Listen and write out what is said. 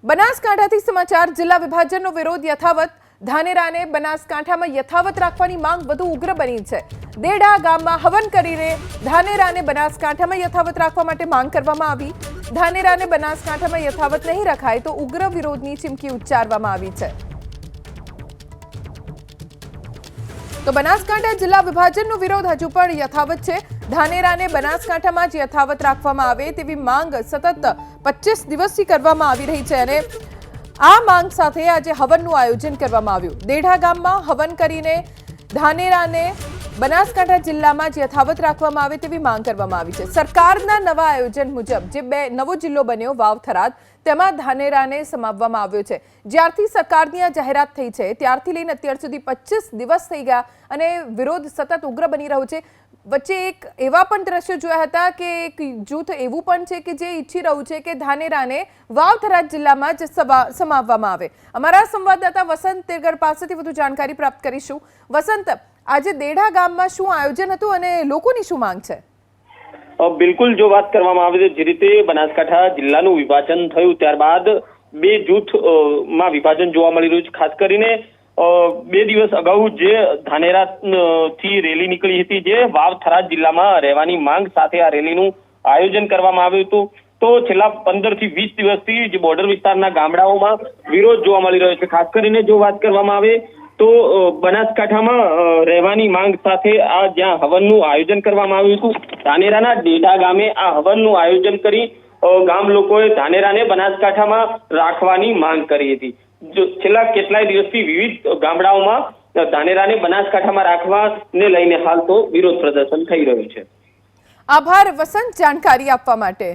બનાસકાંઠાથી સમાચાર જિલ્લા વિભાજનનો વિરોધ યથાવત ધાનેરાને બનાસકાંઠામાં યથાવત રાખવાની માંગ વધુ ઉગ્ર બની છે। દેડા ગામમાં હવન કરીને ધાનેરાને બનાસકાંઠામાં યથાવત રાખવા માટે માંગ કરવામાં આવી। ધાનેરાને બનાસકાંઠામાં યથાવત નહીં રખાય તો ઉગ્ર વિરોધની ચીમકી ઉચ્ચારવામાં આવી છે। તો બનાસકાંઠા જિલ્લા વિભાજનનો વિરોધ હજુ પણ યથાવત છે। ધાનેરાને બનાસકાંઠામાં જ યથાવત રાખવામાં આવે તેવી માંગ સતત 25 દિવસથી કરવામાં આવી રહી છે અને આ માંગ સાથે આજે હવનનું આયોજન કરવામાં આવ્યું। દેઢા ગામમાં હવન કરીને ધાનેરાને બનાસકાંઠા જિલ્લામાં જ યથાવત રાખવામાં આવે તેવી માંગ કરવામાં આવી છે। સરકારના નવા આયોજન મુજબ જે નવો જિલ્લો બન્યો વાવ-થરાદ તેમાં ધાનેરાને સમાવવામાં આવ્યો છે। જ્યારથી સરકારની આ જાહેરાત થઈ છે ત્યારથી લઈને અત્યાર સુધી 25 દિવસ થઈ ગયા અને વિરોધ સતત ઉગ્ર બની રહ્યો છે। વચ્ચે એક એવા પણ દ્રશ્યો જોયા હતા કે એક જૂથ એવું પણ છે કે જે ઈચ્છી રહ્યું છે કે ધાનેરાને વાવ-થરાદ જિલ્લામાં જ સમાવવામાં આવે। અમારા સંવાદદાતા વસંત તેરગર પાસેથી વધુ જાણકારી પ્રાપ્ત કરીશું। વસંત, આજે દેઢા ગામમાં શું આયોજન હતું અને લોકોની શું માંગ છે? બિલકુલ, જો વાત કરવામાં આવે તો જે રીતે બનાસકાંઠા જિલ્લાનું વિભાજન થયું ત્યારબાદ બે જૂથમાં વિભાજન જોવા મળી રહ્યું છે। ખાસ કરીને 2 દિવસ અગાઉ જે ધાનેરા થી રેલી નીકળી હતી જે વાવ-થરાદ જિલ્લામાં રહેવાની માંગ સાથે આ રેલીનું આયોજન કરવામાં આવ્યું હતું। તો છેલ્લા 15 થી 20 દિવસથી જે બોર્ડર વિસ્તારના ગામડાઓમાં વિરોધ જોવા મળી રહ્યો છે। ખાસ કરીને જો વાત કરવામાં આવે તો બનાસકાંઠામાં રહેવાની માંગ સાથે આ જ્યાં હવનનું આયોજન કરવામાં આવ્યું હતું ધાનેરાના દેઢા ગામે આ હવનનું આયોજન કરી ગામ લોકોએ ધાનેરાને બનાસકાંઠામાં રાખવાની માંગ કરી હતી। છેલ્લા કેટલાય દિવસથી વિવિધ ગામડાઓમાં ધાનેરાને બનાસકાંઠામાં રાખવાને લઈને હાલ તો વિરોધ પ્રદર્શન થઈ રહ્યું છે। આભાર વસંત, જાણકારી આપવા માટે।